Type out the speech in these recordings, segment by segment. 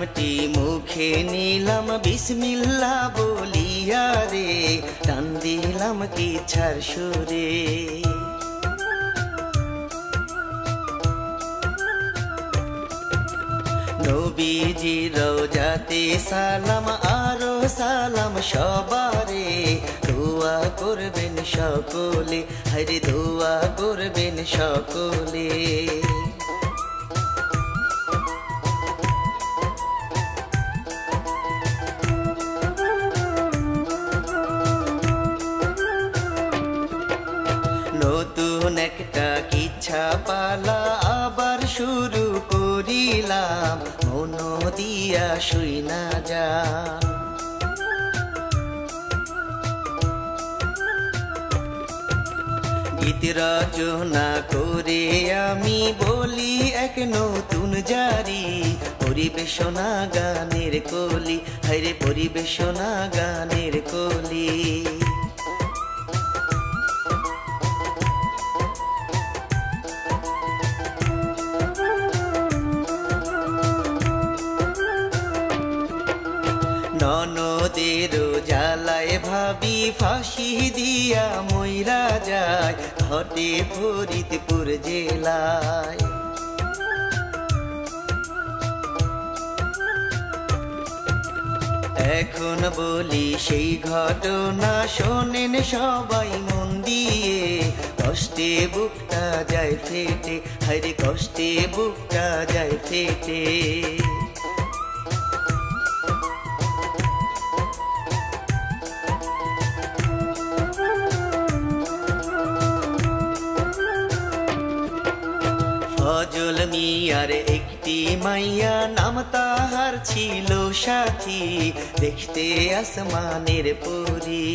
নামটি মুখে নিলাম বিসমিল্লাহ বলিয়া রে, টান দিলাম কিচ্ছার সুরে। নবীজি রওজাতে সালাম আরো সালাম সবারে, দোয়া করবেন সকলে, হরে দোয়া করবেন সকলে। নতুন একটা কিচ্ছা পালা আবার শুরু করিলাম, মন দিয়া শুইনা যান। গীত রচনা করে আমি বলি এক নতুন জারি, পরিবেশনা গানের কলি, হরে পরিবেশনা গানের কলি। ননদেরও জ্বালায় ভাবি ফাঁসি দিয়া মইরা যায়, ঘটে ফরিদপুর জেলায়। এখন বলি সেই ঘটনা, শোনেন সবাই মন দিয়ে, কষ্টে বুকটা যায় ফেটে, হরে কষ্টে বুকটা যায় ফেটে। ফজল মিয়ার একটি মাইয়া, নাম তাহার ছিল সাথী, দেখতে আসমানের পরী।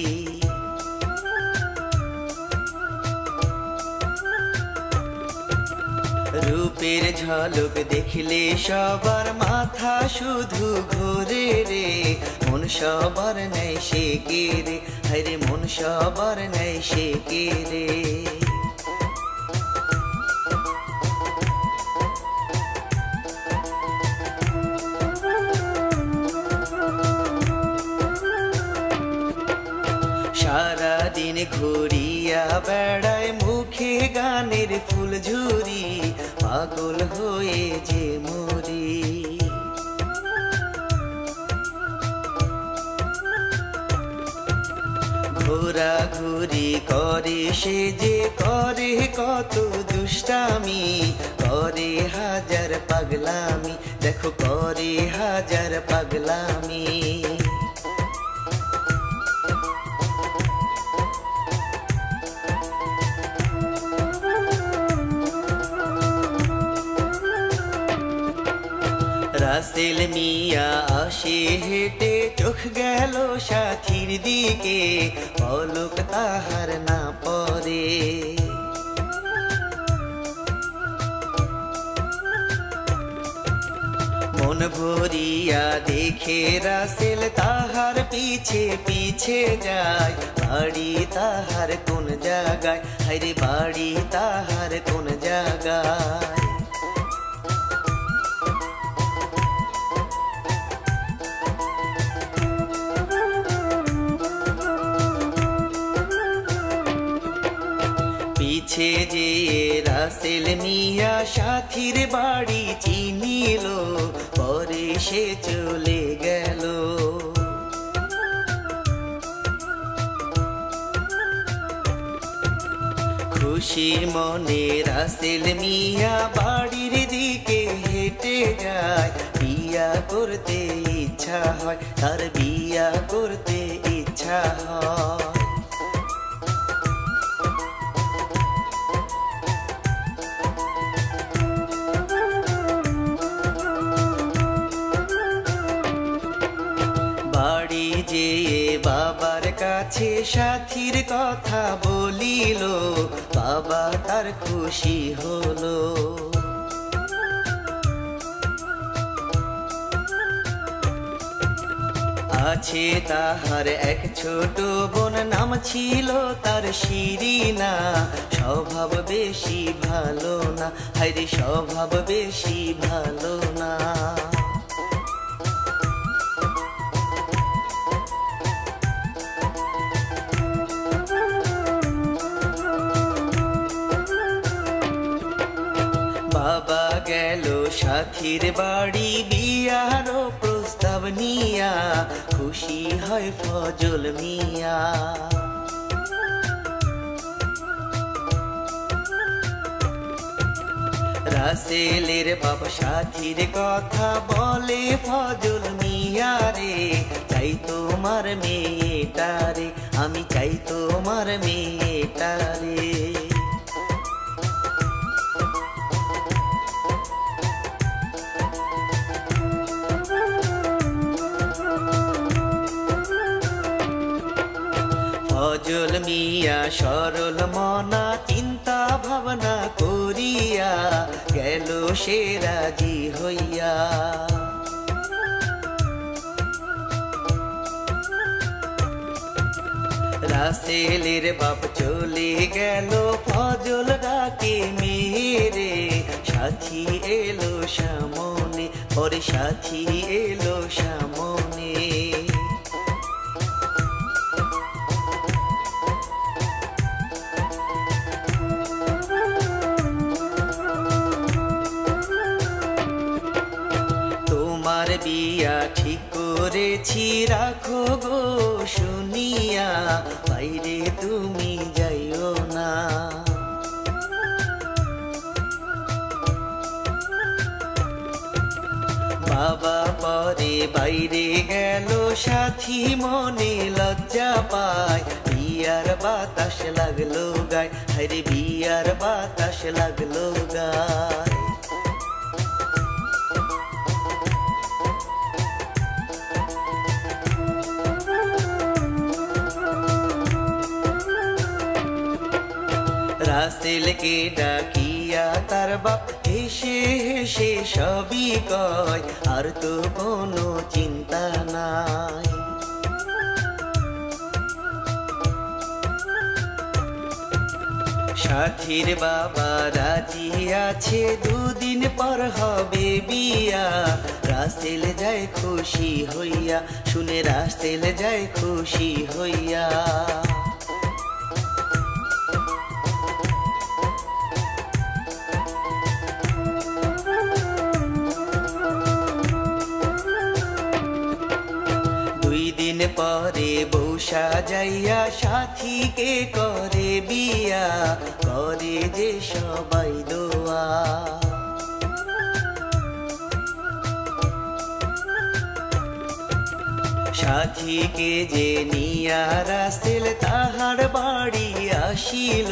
রূপের ঝলক দেখলে সবার মাথা শুধু ঘোরে রে, মন সবার নেই সে কে রে, হরে মন সবার নেই সে কে রে। সারাদিন ঘুরিয়া বেড়ায় মুখে গানের ফুল ঝুরি, পাগল হয়ে যে মরি। ঘোরাঘুরি করে সে যে করে কত দুষ্টামি, করে হাজার পাগলামি, দেখো করে হাজার পাগলামি। রাসেল মিয়া আসে হেঁটে, চোখ গেল সাথীর দিকে, পলক তাহার না পরে। মন ভরিয়া দেখে রাসেল তাহার পিছে পিছে যায়, বাড়ি তাহার কোন জায়গায়, হরে বাড়ি তাহার কোন জায়গায়। পিছে যে রাসেল মিয়া সাথীর বাড়ি চিনিল, পরে সে চলে গেল। খুশি মনে রাসেল মিয়া বাড়ির দিকে হেঁটে যায়, বিয়া করতে ইচ্ছা হয়, তার বিয়া করতে ইচ্ছা হয়। বাড়ি যেয়ে বাবার কাছে সাথীর কথা বলিল, বাবা তার খুশি হলো। আছে তাহার এক ছোট বোন, নাম ছিল তার শিরিনা, স্বভাব বেশি ভালো না, হায়রে স্বভাব বেশি ভালো না। সাথীর বাড়ি বিয়ার প্রস্তাব নিয়া খুশি হয় ফজল মিয়া। রাসেলের বাপ সাথীর কথা বলে ফজল মিয়া রে, চাই তোমার মেয়েটারে, আমি চাই তোমার মেয়েটারে। ফজল মিয়া সরল মনা চিন্তা ভাবনা করিয়া গেল সে রাজি হইয়া। রাসেলের বাপ চলে গেল ফজল ডাকে মেরে, সাথী এলো সামনে, পরে সাথী এলো সামনে। তোমার বিয়া ঠিক করেছি রাখো গো শুনিয়া, বাইরে তুমি যাইও না। বাবা পরে বাইরে গেল সাথী মনে লজ্জা পায়, বিয়ার বাতাস লাগলো গায়, হরে বিয়ার বাতাস লাগলো গায়। রাসেলকে ডাকিয়া তার বাপ হেসে হেসে সবই কয়, আর তো কোনো চিন্তা নাই। সাথীর বাবা রাজি আছে, দুদিন পর হবে বিয়া। রাসেল যায় খুশি হইয়া, শুনে রাসেল যায় খুশি হইয়া। দিন পরে বউ সাজাইয়া সাথীকে করে বিয়া, করে যে সবাই দোয়া। সাথীকে যে নিয়া রাসেল তাহার বাড়ি আসিল,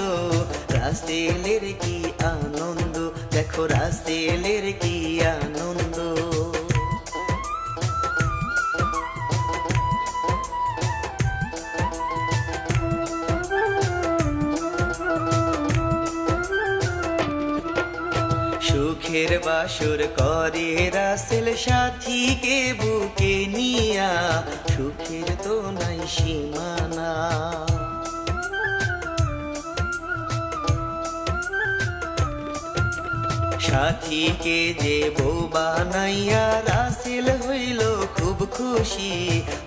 রাসেলের কি আনন্দ, দেখো রাসেলের কি আনন্দ। সুখের বাসর করে রাসেল সাথীকে বুকে নিয়া, সুখের তো নাই সীমানা। সাথীকে যে বউ বানাইয়া রাসেল হইল খুব খুশি,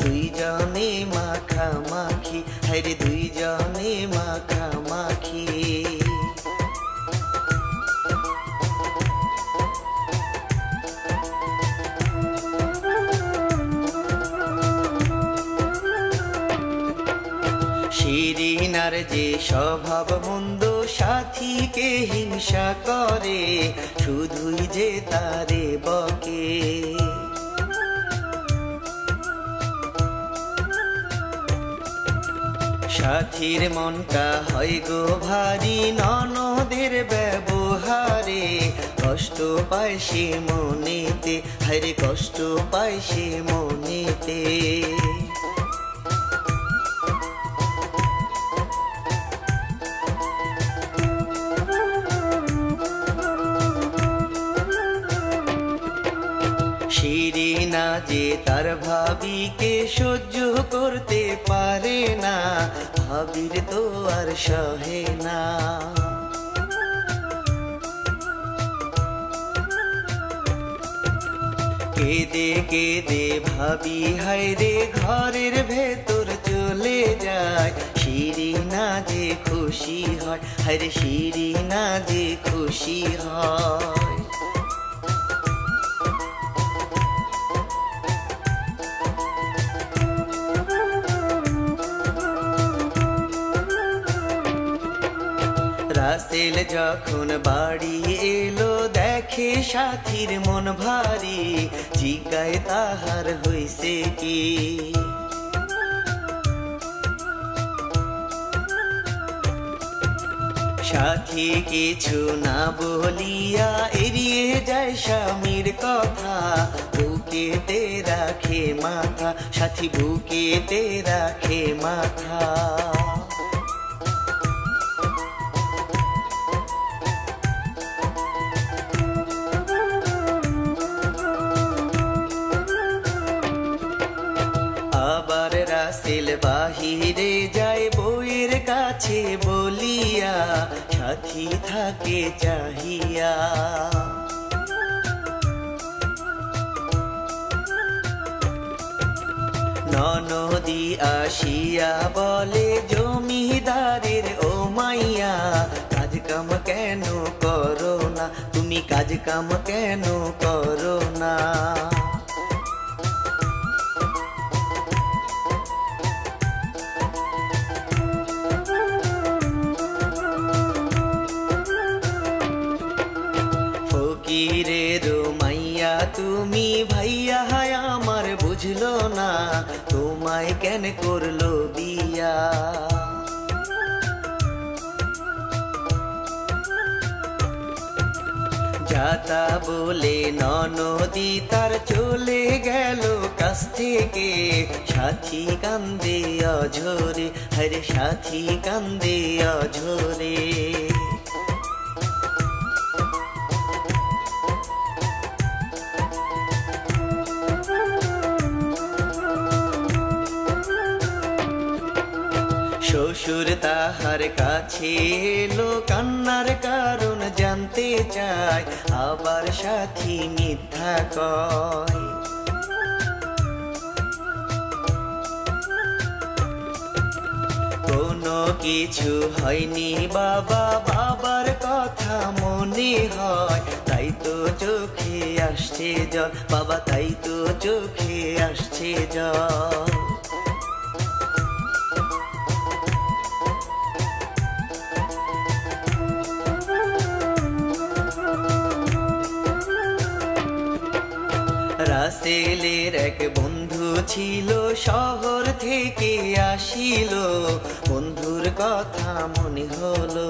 দুইজনে মাখামাখি, হরে দুইজনে মাখামাখি। শিরিনার যে স্বভাব মন্দ, সাথীকে হিংসা করে, শুধুই যে তারে বকে। সাথীর মনটা হয় গো ভারী ননদের ব্যবহারে, কষ্ট পায় সে মনেতে, হায় রে কষ্ট পায় সে মনেতে। শিরিনা যে তার ভাবিকে সহ্য করতে পারে না, ভাবির তো আর সহে না। কেঁদে কেঁদে ভাবি হায় রে ঘরের ভেতর চলে যায়, শিরিনা যে খুশি হয়, হায় রে শিরিনা যে খুশি হয়। রাসেল যখন বাড়ি এলো দেখে সাথীর মন ভারী, জিজ্ঞায় তাহার হইছে কি। সাথী কিছু না বলিয়া এড়িয়ে যায় স্বামীর কথা, বুকেতে রাখে মাথা, সাথী বুকেতে রাখে মাথা। আবার রাসেল বাহিরে যায় বউয়ের কাছে বলিয়া, সাথী থাকে চাহিয়া। ননদী আসিয়া বলে জমিদারের ও মাইয়া, কাজ কাম কেন করো না, তুমি কাজ কাম কেন করো না। ফকিরের মাইয়া তুমি ভাইয়া হায় আমার বুঝলো না, তোমায় কেন করলো বিয়া। যাতা বলে ননদী তার চলে গেল কাছ থেকে, সাথী কান্দে অঝরে, হরে সাথী কান্দে অঝরে। শ্বশুর তাহার কাছে এলো কান্নার কারণ জানতে চায়, আবার সাথী মিথ্যা কয়। কোনো কিছু হয়নি বাবা, বাবার কথা মনে হয়, তাই তো চোখে আসছে জল বাবা, তাই তো চোখে আসছে জল। রাসেলের এক বন্ধু ছিল শহর থেকে আসিল, বন্ধুর কথা মনে হলো।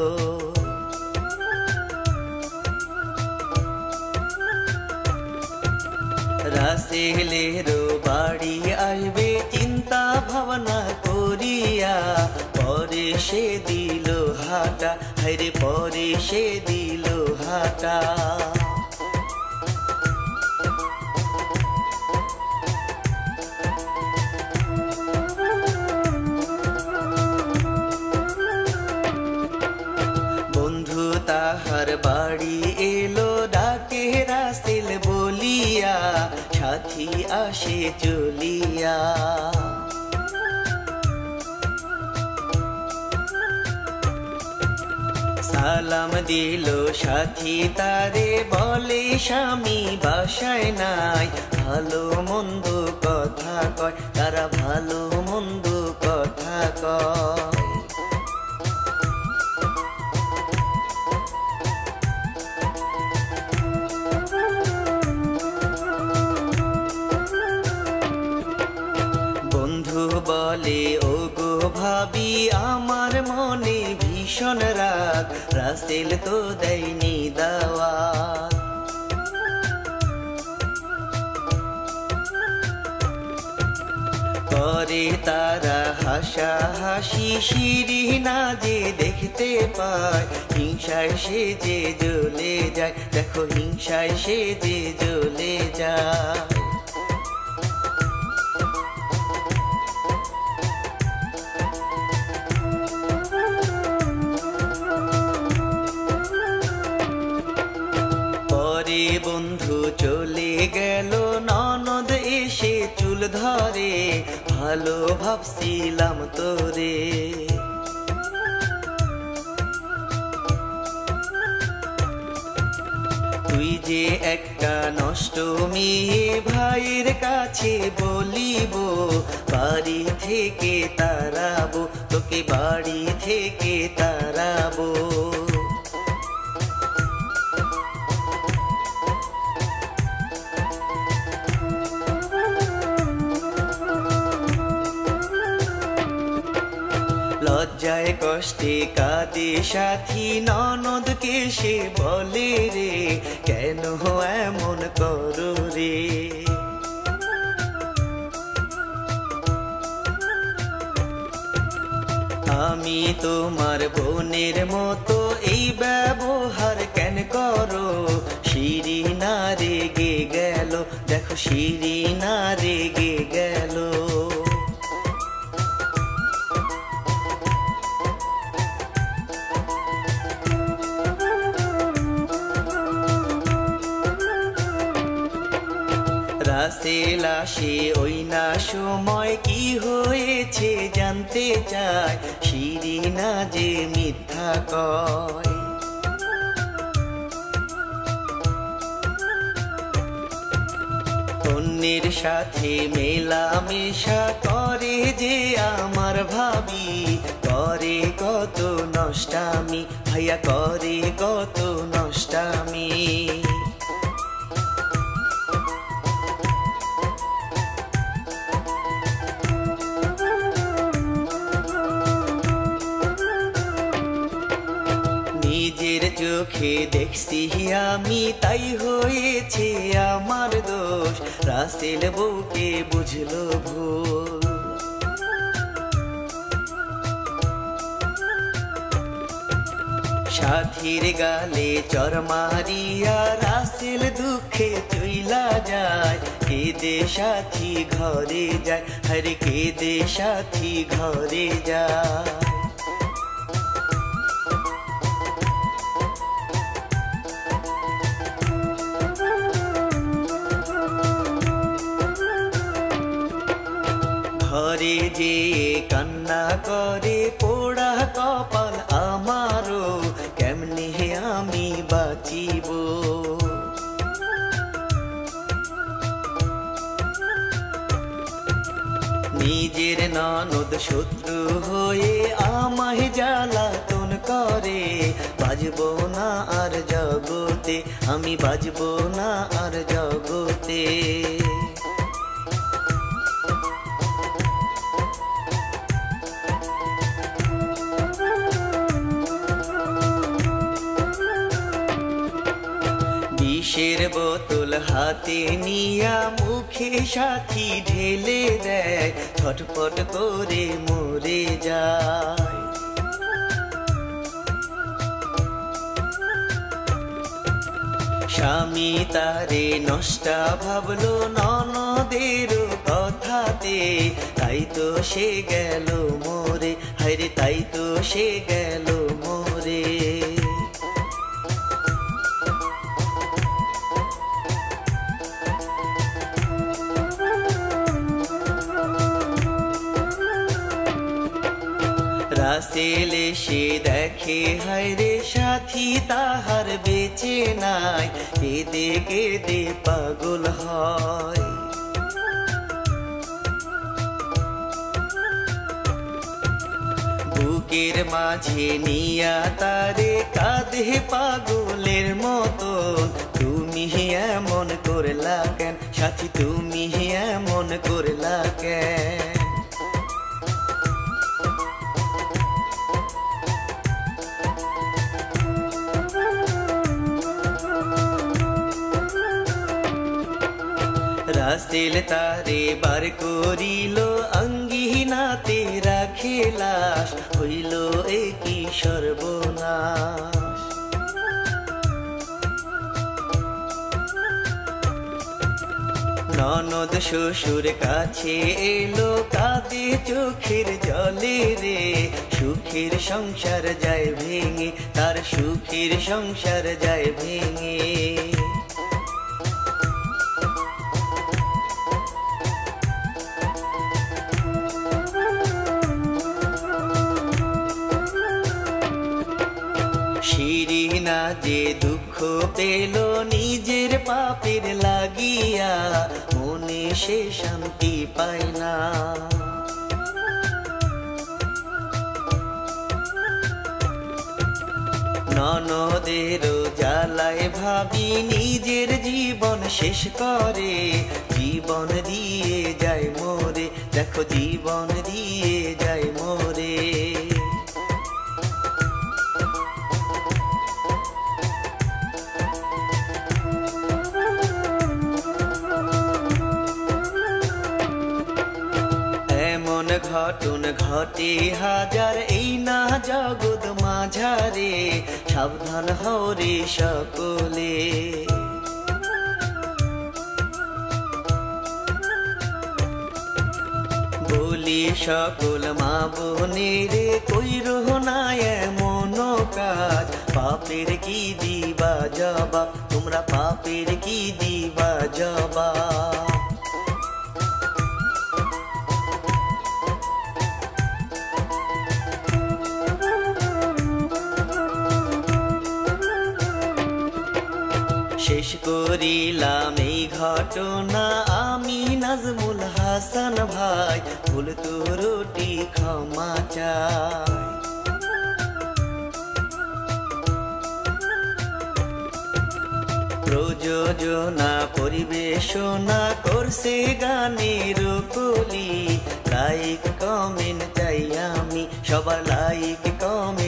রাসেলের বাড়ি আসবে চিন্তা ভাবনা করিয়া, পরে সে দিল হাঁটা, হরে পরে সে দিল হাঁটা। তাহার বাড়ি এলো ডাকে রাসেল বলিয়া, সাথী আসে চলিয়া। সালাম দিল সাথী তারে, বলে স্বামী বাসায় নাই, ভালো মন্দ কথা কয়, তারা ভালো মন্দ কথা কয়। বলে ও গো ভাবি আমার মনে ভীষণ রাগ, রাসেল তো দেয়নি দাওয়াত। করে তারা হাসাহাসি, শিরি না যে দেখতে পায়, হিংসায় সে যে জ্বলে যায়, দেখো হিংসায় সে যে জ্বলে যায়। বন্ধু চলে গেল, ননদ এসে চুল ধরে, ভালো ভাবছিলাম তোরে। তুই যে একটা নষ্ট মেয়ে, ভাইয়ের কাছে বলিব, বাড়ি থেকে তাড়াবো তোকে, বাড়ি থেকে তাড়াবো। লজ্জায় কষ্টে কাঁদে সাথী ননদকে সে বলে রে, কেন এমন করো রে। আমি তোমার বোনের মতো এই ব্যবহার কেন করো, শিরিনা রেগে গেল, দেখো শিরিনা রেগে গেল। রাসেল আসে ওই না সময় কি হয়েছে জানতে চায়, শিরিনা যে মিথ্যা কয়। অন্যের সাথে মেলামেশা করে যে আমার ভাবি, করে কত নষ্টামি ভাইয়া, করে কত নষ্টামি। নিজের চোখে দেখছি আমি, তাই হয়েছে আমার দোষ, রাসেল বউকে বুঝলো ভুল। সাথীর গালে চর মারিয়া রাসেল দুঃখে চইলা যায়, কেঁদে সাথী ঘরে যায়, হরে কেঁদে সাথী ঘরে যায়। ঘরে যে কান্না করে পোড়া কপাল আমারও, কেমনে আমি বাঁচিব। নিজের ননদ শত্রু হয়ে আমায় জ্বালাতন করে, বাজব না আর জগতে, আমি বাজব না আর জগতে। বিষের বোতল হাতে নিয়া মুখে সাথী ঢেলে দেয়, ছটফট করে মরে যায়। স্বামী তারে নষ্টা ভাবলো ননদের কথাতে, তাই তো সে গেল মরে, হায়রে তাই তো সে গেল মরে। রাসেল এসে দেখে হায়রে সাথী তাহার বেঁচে নাই, কেঁদে কেঁদে পাগল হয়। বুকের মাঝে নিয়া তারে কাঁদে পাগলের মতো, তুমি এমন করলা কেন সাথী, তুমি এমন করলা কেন। রাসেল তারে বার করিল অঙ্গিনাতে রাখে লাশ, হইল একই সর্বনাশ। ননদ শ্বশুর কাছে এলো কাঁদে চোখের জলে রে, সুখের সংসার যায় ভেঙে, তার সুখের সংসার যায় ভেঙে। শিরিনা যে দুঃখ পেল নিজের পাপের লাগিয়া, মনে সে শান্তি পায় না। ননদেরও জ্বালায় ভাবি নিজের জীবন শেষ করে, জীবন দিয়ে যায় মোরে, দেখো জীবন দিয়ে যায় মোরে। এমন ঘটন ঘটে হাজার এই না জগৎ মাঝারে, সাবধান হও রে সকলে। বলি সকল মা বোনেরে কইরো না এমন কাজ, পাপের কি দিবা জবাব, তোমরা পাপের কি দিবা জবাব। শেষ করিলাম এই ঘটনা আমি নাজমুল হাসান ভাই, ভুল ত্রুটি ক্ষমা চাই। প্রযোজনা পরিবেশনা করছে গানের কলি, লাইক কমেন্ট চাই আমি, সবার লাইক কমেন্ট